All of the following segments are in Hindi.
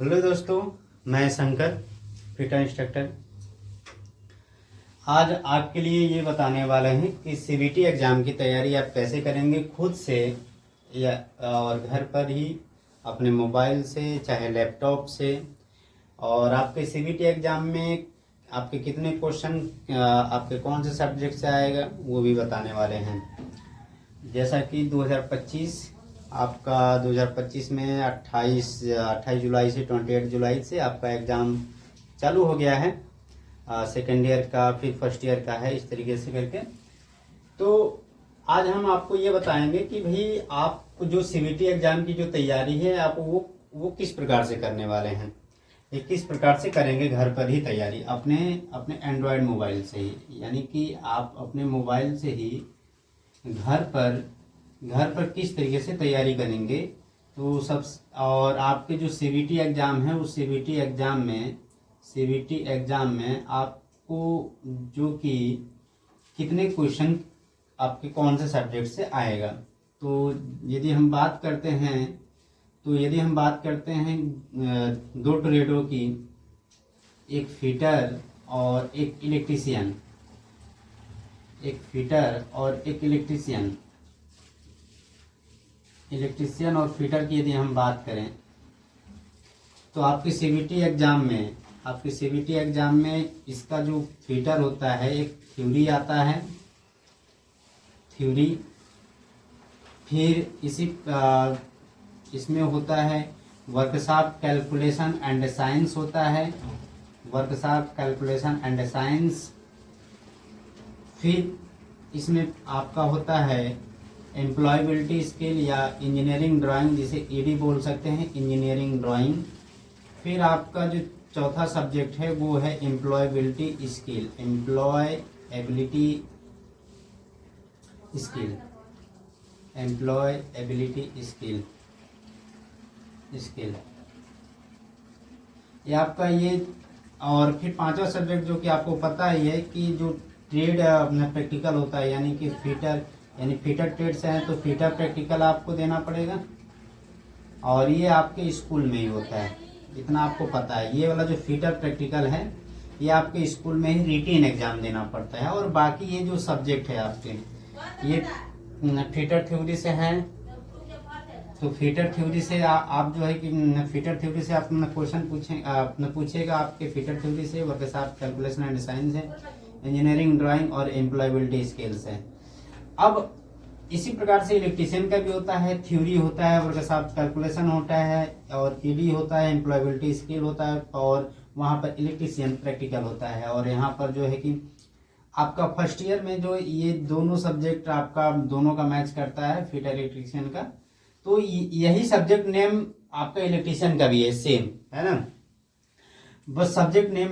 हेलो दोस्तों, मैं शंकर फिटर इंस्ट्रक्टर। आज आपके लिए ये बताने वाले हैं कि सीबीटी एग्ज़ाम की तैयारी आप कैसे करेंगे खुद से या और घर पर ही अपने मोबाइल से चाहे लैपटॉप से। और आपके सीबीटी एग्ज़ाम में आपके कितने क्वेश्चन आपके कौन से सब्जेक्ट से आएगा वो भी बताने वाले हैं। जैसा कि 2025 आपका 2025 में 28 जुलाई से 28 जुलाई से आपका एग्ज़ाम चालू हो गया है। सेकेंड ईयर का फिर फर्स्ट ईयर का है, इस तरीके से करके। तो आज हम आपको ये बताएंगे कि भाई आप जो सीबीटी एग्ज़ाम की जो तैयारी है आप वो किस प्रकार से करने वाले हैं, ये किस प्रकार से करेंगे घर पर ही तैयारी अपने अपने एंड्रॉयड मोबाइल से ही। यानी कि आप अपने मोबाइल से ही घर पर किस तरीके से तैयारी करेंगे। तो सब और आपके जो सीबीटी एग्ज़ाम है उस सीबीटी एग्ज़ाम में आपको जो कि कितने क्वेश्चन आपके कौन से सब्जेक्ट से आएगा। तो यदि हम बात करते हैं दो ट्रेडों की, एक फिटर और एक इलेक्ट्रीशियन, इलेक्ट्रीशियन और फिटर की यदि हम बात करें तो आपके सीबीटी एग्ज़ाम में इसका जो फिटर होता है एक थ्योरी आता है, फिर इसमें होता है वर्कशॉप कैलकुलेशन एंड साइंस होता है, फिर इसमें आपका होता है एम्प्लॉयबिलिटी स्किल या इंजीनियरिंग ड्राइंग, जिसे ईडी बोल सकते हैं, इंजीनियरिंग ड्राइंग। फिर आपका जो चौथा सब्जेक्ट है वो है एम्प्लॉयबिलिटी स्किल, ये आपका ये। और फिर पांचवा सब्जेक्ट जो कि आपको पता ही है कि जो ट्रेड अपना प्रैक्टिकल होता है, यानी कि फिटर ट्रेड से हैं तो फिटर प्रैक्टिकल आपको देना पड़ेगा। और ये आपके स्कूल में ही होता है, इतना आपको पता है। ये वाला जो फिटर प्रैक्टिकल है ये आपके स्कूल में ही रिटेन एग्जाम देना पड़ता है। और बाकी ये जो सब्जेक्ट है आपके ये फिटर थ्योरी से हैं, तो फिटर थ्योरी से आप जो है कि फिटर थ्योरी से आप क्वेश्चन पूछेगा आपके फिटर थ्योरी से वर्कशॉप कैलकुलेशन एंड साइंस है, इंजीनियरिंग ड्राइंग और एम्प्लॉयबिलिटी स्किल्स है। अब इसी प्रकार से इलेक्ट्रीशियन का भी होता है, थ्योरी होता है, वर्कशॉप कैलकुलेशन होता है और ईडी होता है, एम्प्लॉयबिलिटी स्किल होता है, और वहाँ पर इलेक्ट्रीशियन प्रैक्टिकल होता है। और यहाँ पर जो है कि आपका फर्स्ट ईयर में जो ये दोनों सब्जेक्ट आपका दोनों का मैच करता है, फिटर इलेक्ट्रीशियन का, तो यही सब्जेक्ट नेम आपका इलेक्ट्रीशियन का भी है, सेम है ना, बस सब्जेक्ट नेम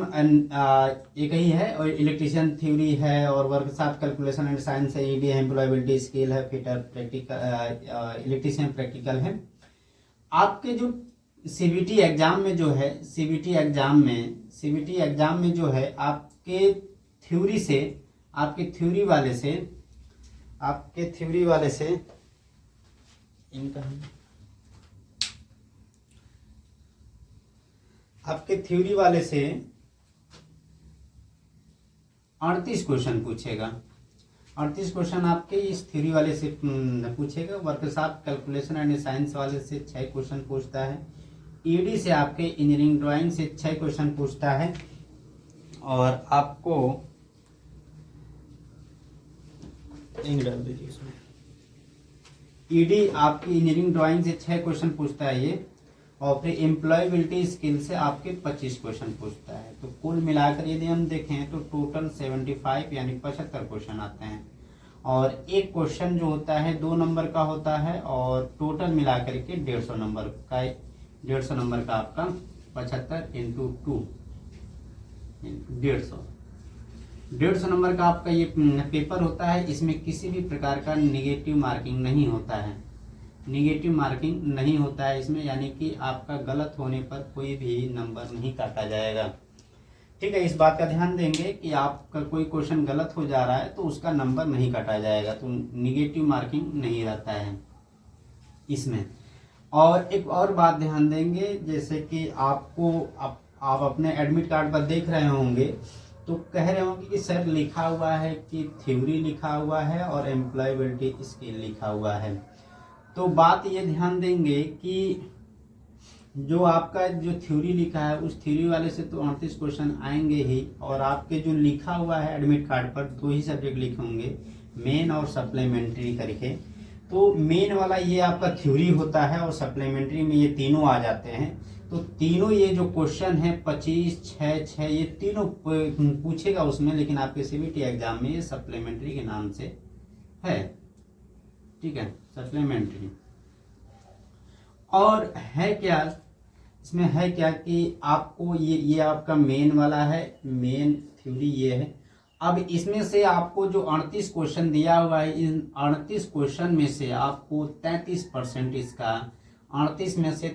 एक ही है। और इलेक्ट्रीशियन थ्योरी है और वर्कशॉप कैलकुलेशन एंड साइंस है, ईडी एम्प्लॉयबिलिटी स्किल है, फिटर प्रैक्टिकल, इलेक्ट्रीशियन प्रैक्टिकल है। आपके जो सीबीटी एग्जाम में जो है, सीबीटी एग्जाम में जो है आपके थ्योरी से, आपके थ्योरी वाले से इनका आपके थ्योरी वाले से 38 क्वेश्चन पूछेगा। 38 क्वेश्चन आपके इस थ्योरी वाले से पूछेगा। वर्कशॉप कैलकुलेशन एंड साइंस वाले से 6 क्वेश्चन पूछता है। ईडी से आपके इंजीनियरिंग ड्राइंग से 6 क्वेश्चन पूछता है। और आपको डाल दीजिए इसमें, ईडी आपकी इंजीनियरिंग ड्राइंग से 6 क्वेश्चन पूछता है ये। और फिर एम्प्लॉयबिलिटी स्किल से आपके 25 क्वेश्चन पूछता है। तो कुल मिलाकर यदि हम देखें तो टोटल 75 यानी 75 क्वेश्चन आते हैं। और एक क्वेश्चन जो होता है 2 नंबर का होता है, और टोटल मिलाकर के 150 नंबर का आपका 75 इंटू 2 150 नंबर का आपका ये पेपर होता है। इसमें किसी भी प्रकार का निगेटिव मार्किंग नहीं होता है, इसमें, यानी कि आपका गलत होने पर कोई भी नंबर नहीं काटा जाएगा। ठीक है, इस बात का ध्यान देंगे कि आपका कोई क्वेश्चन गलत हो जा रहा है तो उसका नंबर नहीं काटा जाएगा, तो निगेटिव मार्किंग नहीं रहता है इसमें। और एक और बात ध्यान देंगे, जैसे कि आपको आप अपने एडमिट कार्ड पर देख रहे होंगे तो कह रहे होंगे कि सर लिखा हुआ है कि थ्योरी लिखा हुआ है और एम्प्लॉयबिलिटी स्किल लिखा हुआ है। तो बात ये ध्यान देंगे कि जो आपका जो थ्योरी लिखा है उस थ्योरी वाले से तो 38 क्वेश्चन आएंगे ही, और आपके जो लिखा हुआ है एडमिट कार्ड पर 2 ही सब्जेक्ट लिखे होंगे, मेन और सप्लीमेंट्री करके। तो मेन वाला ये आपका थ्योरी होता है और सप्लीमेंट्री में ये तीनों आ जाते हैं। तो तीनों ये जो क्वेश्चन है 25, 6, 6 ये तीनों पूछेगा उसमें, लेकिन आपके सीबीटी एग्जाम में ये सप्लीमेंट्री के नाम से है, ठीक है, सप्लीमेंट्री। और है क्या इसमें, है क्या कि आपको ये आपका मेन वाला है, मेन थ्योरी ये है। अब इसमें से आपको जो 38 क्वेश्चन दिया हुआ है, इन 38 क्वेश्चन में से आपको 33% इसका, 38 में से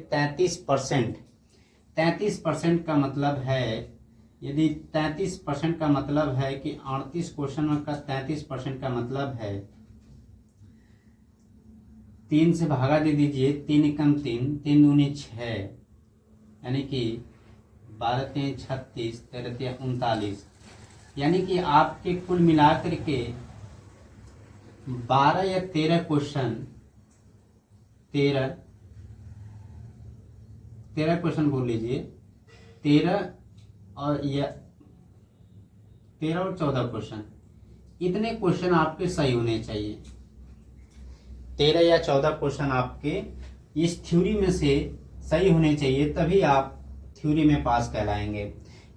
33% का मतलब है, यदि 33% का मतलब है कि 38 क्वेश्चन का 33% का मतलब है 3 से भागा दे दीजिए, 3 एकम 3, 3 दूनी 6, यानी कि 12 3 36, 13 3 39, यानी कि आपके कुल मिलाकर के 12 या 13 क्वेश्चन, 13 क्वेश्चन बोल लीजिए, 13 और 14 क्वेश्चन, इतने क्वेश्चन आपके सही होने चाहिए। 13 या 14 क्वेश्चन आपके इस थ्योरी में से सही होने चाहिए, तभी आप थ्योरी में पास कहलाएंगे।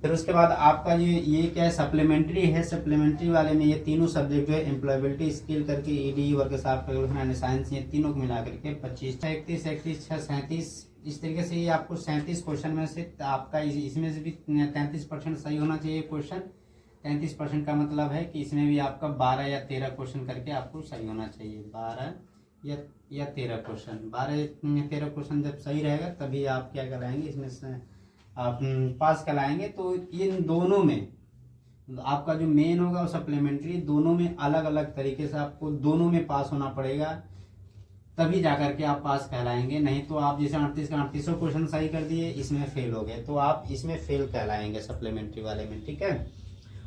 फिर उसके बाद आपका ये क्या है, सप्लीमेंट्री है। सप्लीमेंट्री वाले में ये तीनों सब्जेक्ट जो है एम्प्लॉयबिलिटी स्किल करके, ईडी वर्कशॉप कैलकुलेशन साइंस, ये तीनों को मिला करके 25, 31, 31, 6, 37, इस तरीके से ये आपको 37 क्वेश्चन में से आपका इसमें से भी 33% सही होना चाहिए क्वेश्चन। 33% का मतलब है कि इसमें भी आपका 12 या 13 क्वेश्चन करके आपको सही होना चाहिए, 12 या 13 क्वेश्चन, 12 या 13 क्वेश्चन जब सही रहेगा तभी आप क्या कराएंगे, इसमें से आप पास कराएंगे। तो इन दोनों में आपका जो मेन होगा और सप्लीमेंट्री, दोनों में अलग अलग तरीके से आपको दोनों में पास होना पड़ेगा, तभी जाकर के आप पास कहलाएंगे। नहीं तो आप जैसे 38 का 38 क्वेश्चन सही कर दिए, इसमें फेल हो गए, तो आप इसमें फेल कहलाएंगे सप्लीमेंट्री वाले में, ठीक है।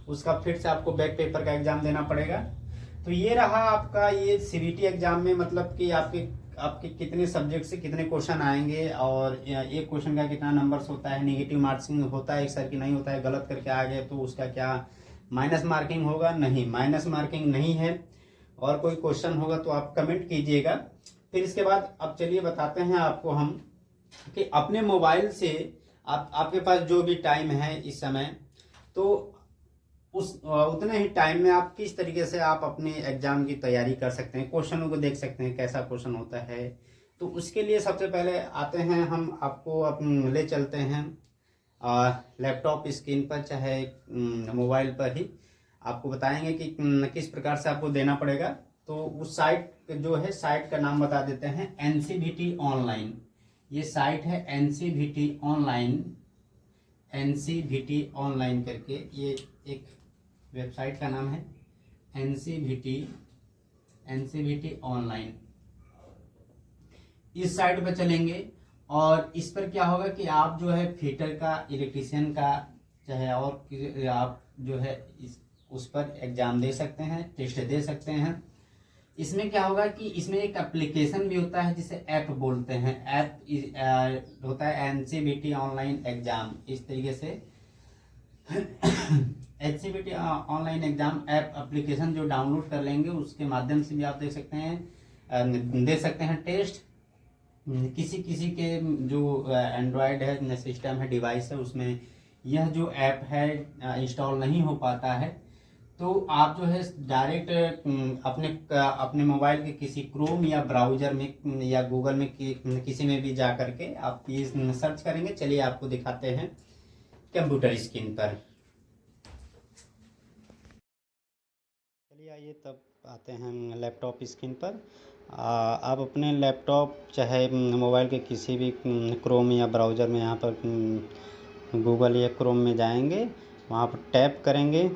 उसका फिर से आपको बैक पेपर का एग्जाम देना पड़ेगा। तो ये रहा आपका ये सीबीटी एग्जाम में, मतलब कि आपके कितने सब्जेक्ट से कितने क्वेश्चन आएंगे और एक क्वेश्चन का कितना नंबर्स होता है, नेगेटिव मार्किंग होता है एक सर की, नहीं होता है, गलत करके आ गए तो उसका क्या माइनस मार्किंग होगा, नहीं माइनस मार्किंग नहीं है। और कोई क्वेश्चन होगा तो आप कमेंट कीजिएगा। फिर इसके बाद अब चलिए बताते हैं आपको हम कि अपने मोबाइल से आपके पास जो भी टाइम है इस समय, तो उतने ही टाइम में आप किस तरीके से आप अपने एग्जाम की तैयारी कर सकते हैं, क्वेश्चनों को देख सकते हैं कैसा क्वेश्चन होता है। तो उसके लिए सबसे पहले आते हैं हम आपको ले चलते हैं लैपटॉप स्क्रीन पर, चाहे मोबाइल पर ही आपको बताएंगे कि किस प्रकार से आपको देना पड़ेगा। तो उस साइट जो है, साइट का नाम बता देते हैं, एनसीवीटी ऑनलाइन। ये साइट है एनसीवीटी ऑनलाइन करके, ये एक वेबसाइट का नाम है एनसीवीटी ऑनलाइन। इस साइट पर चलेंगे और इस पर क्या होगा कि आप जो है फिटर का, इलेक्ट्रीशियन का, चाहे और आप जो है उस पर एग्जाम दे सकते हैं, टेस्ट दे सकते हैं। इसमें क्या होगा कि इसमें एक एप्लीकेशन भी होता है जिसे ऐप बोलते हैं, ऐप होता है एनसीवीटी ऑनलाइन एग्जाम, इस तरीके से NCVT online exam app application जो डाउनलोड कर लेंगे उसके माध्यम से भी आप दे सकते हैं टेस्ट। किसी के जो एंड्रॉयड है सिस्टम है, डिवाइस है, उसमें यह जो ऐप है इंस्टॉल नहीं हो पाता है, तो आप जो है डायरेक्ट अपने मोबाइल के किसी क्रोम या ब्राउजर में या गूगल में किसी में भी जा करके आप ये सर्च करेंगे। चलिए आपको दिखाते हैं कंप्यूटर स्क्रीन पर। चलिए आइए तब आते हैं लैपटॉप स्क्रीन पर। आप अपने लैपटॉप चाहे मोबाइल के किसी भी क्रोम या ब्राउज़र में, यहाँ पर गूगल या क्रोम में जाएंगे, वहाँ पर टैप करेंगे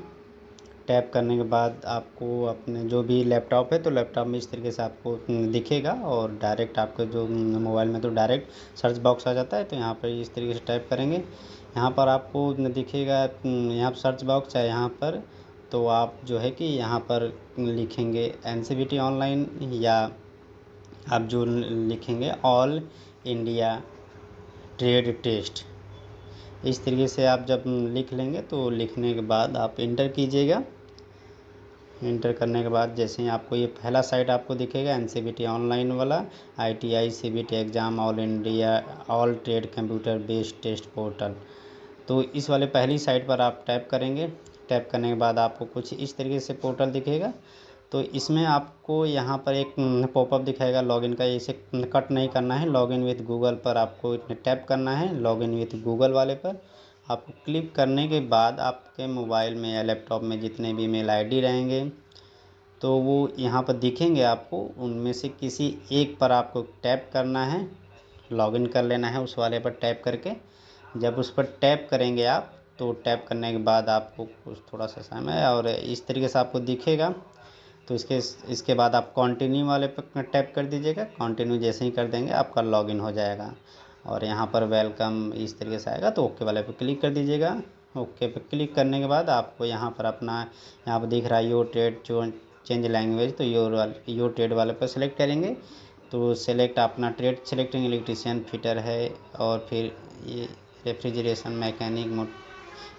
टैप करने के बाद आपको अपने जो भी लैपटॉप है तो लैपटॉप में इस तरीके से आपको दिखेगा, और डायरेक्ट आपके जो मोबाइल में तो डायरेक्ट सर्च बॉक्स आ जाता है। तो यहाँ पर इस तरीके से टाइप करेंगे, यहाँ पर आपको दिखेगा यहाँ पर सर्च बॉक्स है यहाँ पर। तो आप जो है कि यहाँ पर लिखेंगे NCVT ऑनलाइन, या आप जो लिखेंगे ऑल इंडिया ट्रेड टेस्ट। इस तरीके से आप जब लिख लेंगे तो लिखने के बाद आप इंटर कीजिएगा। इंटर करने के बाद जैसे ही आपको ये पहला साइट आपको दिखेगा NCVT ऑनलाइन वाला, ITI CBT exam all India all trade computer based test portal. तो इस वाले पहली साइट पर आप टैप करेंगे। टैप करने के बाद आपको कुछ इस तरीके से पोर्टल दिखेगा। तो इसमें आपको यहाँ पर एक पॉपअप दिखाएगा लॉगिन का, इसे कट नहीं करना है। लॉगिन विथ गूगल पर आपको टैप करना है। लॉगिन विथ गूगल वाले पर आपको क्लिक करने के बाद आपके मोबाइल में या लैपटॉप में जितने भी मेल ID रहेंगे तो वो यहाँ पर दिखेंगे आपको। उनमें से किसी एक पर आपको टैप करना है, लॉगिन कर लेना है उस वाले पर टैप करके। जब उस पर टैप करेंगे आप, तो टैप करने के बाद आपको कुछ थोड़ा सा समय और इस तरीके से आपको दिखेगा। तो इसके बाद आप कंटिन्यू वाले पर टैप कर दीजिएगा। कंटिन्यू जैसे ही कर देंगे आपका लॉगिन हो जाएगा, और यहाँ पर वेलकम इस तरीके से आएगा। तो ओके वाले पर क्लिक कर दीजिएगा। ओके पे क्लिक करने के बाद आपको यहाँ पर अपना यहाँ पर दिख रहा है योर ट्रेड चेंज लैंग्वेज, तो योर ट्रेड वाले पर सेलेक्ट करेंगे। तो सेलेक्ट अपना ट्रेड सेलेक्ट करेंगे, इलेक्ट्रीशियन फिटर है, और फिर ये रेफ्रिजरेशन मैकेनिक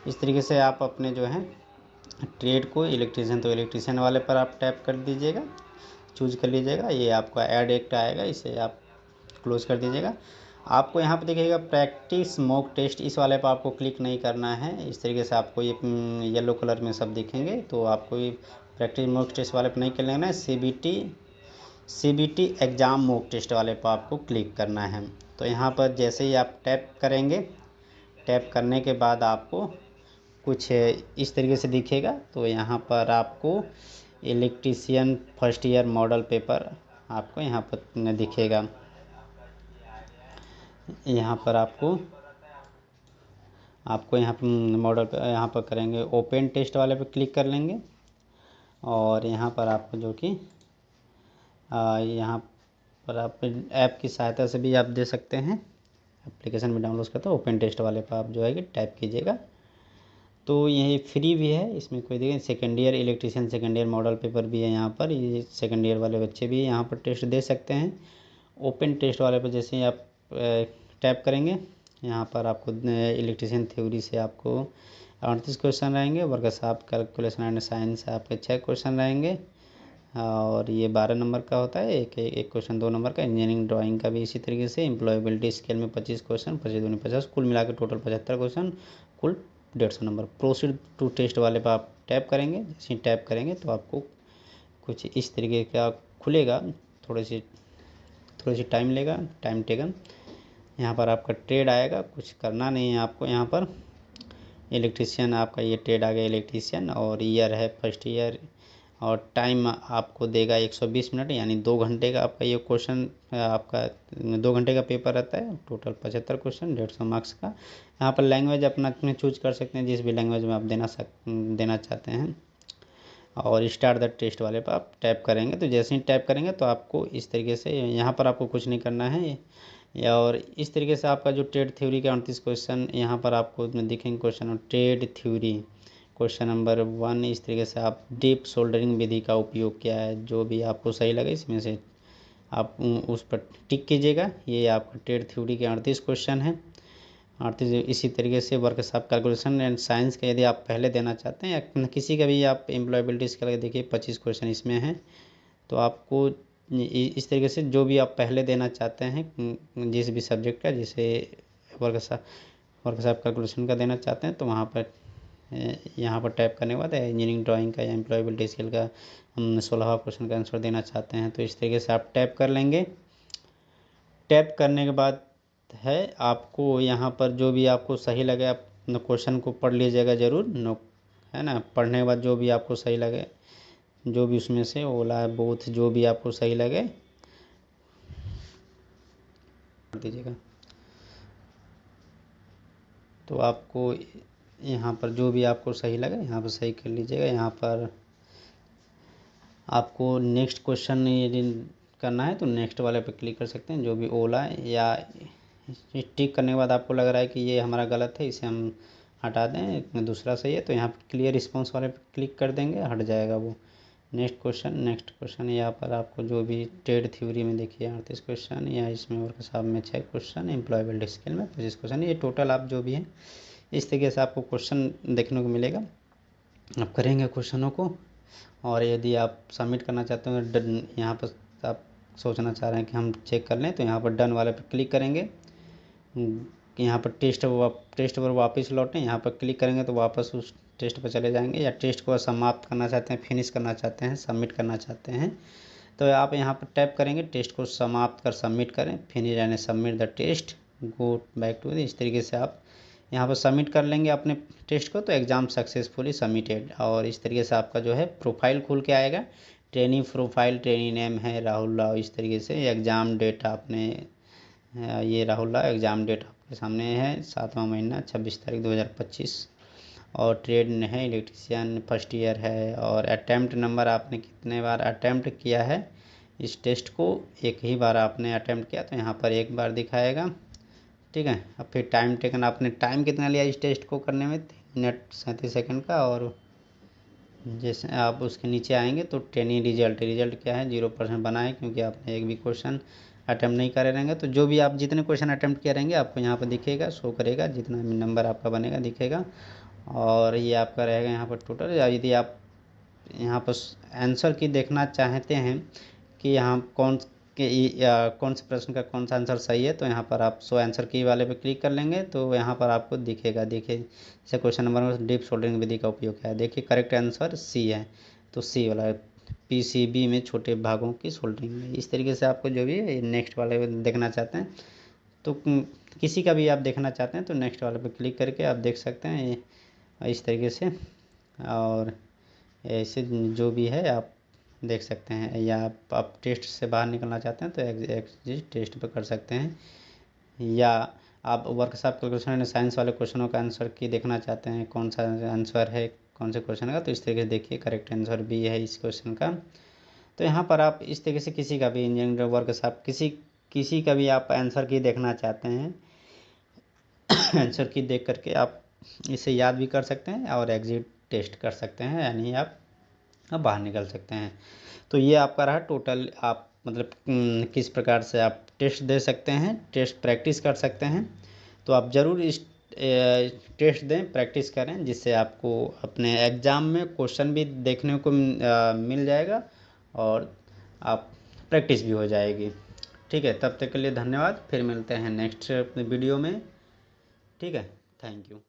इस तरीके से आप अपने जो है ट्रेड को इलेक्ट्रीशियन, तो इलेक्ट्रीशियन वाले पर आप टैप कर दीजिएगा, चूज कर लीजिएगा। ये आपका ऐड एक आएगा, इसे आप क्लोज कर दीजिएगा। आपको यहाँ पे दिखेगा प्रैक्टिस मॉक टेस्ट, इस वाले पर आपको क्लिक नहीं करना है। इस तरीके से आपको ये येलो कलर में सब दिखेंगे, तो आपको ये प्रैक्टिस मॉक टेस्ट वाले पर नहीं कर लेना है। CBT एग्ज़ाम मॉक टेस्ट वाले पर आपको क्लिक करना है। तो यहाँ पर जैसे ही आप टैप करेंगे, टैप करने के बाद आपको कुछ इस तरीके से दिखेगा। तो यहाँ पर आपको electrician first year model paper आपको यहाँ पर दिखेगा। यहाँ पर आपको यहाँ पर मॉडल यहाँ पर करेंगे ओपन टेस्ट वाले पे क्लिक कर लेंगे, और यहाँ पर आपको जो कि यहाँ पर आप ऐप की सहायता से भी आप दे सकते हैं। एप्लीकेशन में डाउनलोड करते हो ओपन टेस्ट वाले पर आप जो है कि टाइप कीजिएगा। तो ये फ्री भी है, इसमें कोई दिक्कत। Second year electrician second year model paper भी है यहाँ पर, ये सेकेंड ईयर वाले बच्चे भी यहाँ पर टेस्ट दे सकते हैं। ओपन टेस्ट वाले पर जैसे ही आप टैप करेंगे, यहाँ पर आपको इलेक्ट्रीशियन थ्योरी से आपको 38 क्वेश्चन रहेंगे। वर्कशॉप कैलकुलेशन एंड साइंस आपके 6 क्वेश्चन रहेंगे, और ये 12 नंबर का होता है, एक क्वेश्चन 2 नंबर का। इंजीनियरिंग ड्राइंग का भी इसी तरीके से। एम्प्लॉयबिलिटी स्केल में 25 क्वेश्चन, 25 दूनी 50, कुल मिला के टोटल 75 क्वेश्चन, कुल 150 नंबर। प्रोसीड टू टेस्ट वाले पर आप टैप करेंगे। जैसे ही टैप करेंगे तो आपको कुछ इस तरीके का खुलेगा, थोड़ी सी टाइम लेगा, टाइम टेकन। यहाँ पर आपका ट्रेड आएगा, कुछ करना नहीं है आपको। यहाँ पर इलेक्ट्रीशियन आपका ये ट्रेड आ गया इलेक्ट्रीशियन, और ईयर है फर्स्ट ईयर, और टाइम आपको देगा 120 मिनट, यानी 2 घंटे का आपका ये क्वेश्चन आपका 2 घंटे का पेपर रहता है। टोटल 75 क्वेश्चन, 150 मार्क्स का। यहाँ पर लैंग्वेज अपना चूज कर सकते हैं, जिस भी लैंग्वेज में आप देना चाहते हैं। और स्टार्ट द टेस्ट वाले पर आप टैप करेंगे। तो जैसे ही टैप करेंगे तो आपको इस तरीके से यहाँ पर आपको कुछ नहीं करना है। और इस तरीके से आपका जो ट्रेड थ्योरी के 38 क्वेश्चन यहाँ पर आपको दिखेंगे। Question trade theory question number 1, इस तरीके से आप डीप सोल्डरिंग विधि का उपयोग क्या है, जो भी आपको सही लगे इसमें से आप उस पर टिक कीजिएगा। ये आपका ट्रेड थ्योरी के 38 क्वेश्चन हैं। 38 इसी तरीके से वर्कशॉप कैलकुलेशन एंड साइंस का यदि आप पहले देना चाहते हैं, या किसी का भी आप एम्प्लॉयबिलिटी स्केल का देखिए 25 क्वेश्चन इसमें हैं। तो आपको इस तरीके से जो भी आप पहले देना चाहते हैं जिस भी सब्जेक्ट का, जैसे वर्कशॉप कैलकुलेशन का देना चाहते हैं, तो वहाँ पर यहाँ पर टैप करने के बाद इंजीनियरिंग ड्राइंग का या एम्प्लॉयबिलिटी स्केल का 16वां क्वेश्चन का आंसर देना चाहते हैं, तो इस तरीके से आप टैप कर लेंगे। टैप करने के बाद है आपको यहाँ पर जो भी आपको सही लगे आप क्वेश्चन को पढ़ लीजिएगा ज़रूर, है ना। पढ़ने के बाद जो भी आपको सही लगे, जो भी उसमें से ओला बोथ जो भी आपको सही लगे दीजिएगा। तो आपको यहाँ पर जो भी आपको सही लगे यहाँ पर सही कर लीजिएगा। यहाँ पर आपको नेक्स्ट क्वेश्चन यदि करना है तो नेक्स्ट वाले पे क्लिक कर सकते हैं, जो भी ओला है, या टिक करने के बाद आपको लग रहा है कि ये हमारा गलत है, इसे हम हटा दें, दूसरा सही है, तो यहाँ पर क्लियर रिस्पॉन्स वाले पे क्लिक कर देंगे, हट जाएगा वो। नेक्स्ट क्वेश्चन यहाँ पर आपको जो भी ट्रेड थ्योरी में देखिए 38 क्वेश्चन, या इसमें वर्कशॉप में 6 क्वेश्चन, एम्प्लॉयबिलिटी स्किल में 25 क्वेश्चन, ये टोटल आप जो भी हैं इस तरीके से आपको क्वेश्चन देखने को मिलेगा। आप करेंगे क्वेश्चनों को, और यदि आप सबमिट करना चाहते हो डन, यहाँ पर आप सोचना चाह रहे हैं कि हम चेक कर लें, तो यहाँ पर डन वाले पर क्लिक करेंगे। यहाँ पर टेस्ट पर वापस लौटें, यहाँ पर क्लिक करेंगे तो वापस उस टेस्ट पर चले जाएंगे, या टेस्ट को समाप्त करना चाहते हैं, फिनिश करना चाहते हैं, सबमिट करना चाहते हैं, तो आप यहाँ पर टैप करेंगे, टेस्ट को समाप्त कर सबमिट करें, फिनिश यानी submit the test, go back to. इस तरीके से आप यहाँ पर सबमिट कर लेंगे अपने टेस्ट को, तो एग्ज़ाम सक्सेसफुली सबमिटेड। और इस तरीके से आपका जो है प्रोफाइल खुल के आएगा, ट्रेनिंग प्रोफाइल, ट्रेनिंग नेम है राहुल राव, इस तरीके से एग्ज़ाम डेट आपने ये राहुल राव, एग्ज़ाम डेट आपके सामने है 7वां महीना 26 तारीख 2025, और ट्रेड है इलेक्ट्रीशियन, फर्स्ट ईयर है, और अटैम्प्ट नंबर आपने कितने बार अटैम्प्ट किया है इस टेस्ट को, एक ही बार आपने अटैम्प्ट किया तो यहाँ पर एक बार दिखाएगा, ठीक है। अब फिर टाइम टेकन, आपने टाइम कितना लिया इस टेस्ट को करने में, 3 मिनट 37 सेकंड का। और जैसे आप उसके नीचे आएंगे तो ट्रेनिंग रिजल्ट क्या है, 0% बना है, क्योंकि आपने एक भी क्वेश्चन अटैम्प्ट नहीं करे रहेंगे। तो जो भी आप जितने क्वेश्चन अटैम्प्ट किए रहेंगे आपको यहाँ पर दिखेगा, शो करेगा, जितना भी नंबर आपका बनेगा दिखेगा, और ये आपका रहेगा यहाँ पर टोटल। यदि आप यहाँ पर आंसर की देखना चाहते हैं कि यहाँ कौन से प्रश्न का कौन सा आंसर सही है, तो यहाँ पर आप शो आंसर की वाले पे क्लिक कर लेंगे, तो यहाँ पर आपको दिखेगा। देखिए जैसे क्वेश्चन नंबर में डीप सोल्डरिंग विधि का उपयोग क्या है, देखिए करेक्ट आंसर सी है, तो सी वाला पीसीबी में छोटे भागों की सोल्डरिंग में। इस तरीके से आपको जो भी है नेक्स्ट वाले देखना चाहते हैं, तो किसी का भी आप देखना चाहते हैं तो नेक्स्ट वाले पे क्लिक करके आप देख सकते हैं इस तरीके से। और ऐसे जो भी है आप देख सकते हैं, या आप टेस्ट से बाहर निकलना चाहते हैं तो एग्जिट टेस्ट पर कर सकते हैं, या आप वर्कशॉप कैलकुलेशन साइंस वाले क्वेश्चनों का आंसर की देखना चाहते हैं कौन सा आंसर है कौन से क्वेश्चन का, तो इस तरीके से देखिए करेक्ट आंसर भी है इस क्वेश्चन का। तो यहाँ पर आप इस तरीके से किसी का भी इंजीनियरिंग वर्कशॉप किसी का भी आप आंसर की देखना चाहते हैं आंसर की देख करके आप इसे याद भी कर सकते हैं और एग्जिट टेस्ट कर सकते हैं, यानी आप बाहर निकल सकते हैं। तो ये आपका रहा टोटल, आप मतलब किस प्रकार से आप टेस्ट दे सकते हैं, टेस्ट प्रैक्टिस कर सकते हैं। तो आप ज़रूर इस टेस्ट दें, प्रैक्टिस करें, जिससे आपको अपने एग्ज़ाम में क्वेश्चन भी देखने को मिल जाएगा और आप प्रैक्टिस भी हो जाएगी। ठीक है, तब तक के लिए धन्यवाद, फिर मिलते हैं नेक्स्ट वीडियो में। ठीक है, थैंक यू।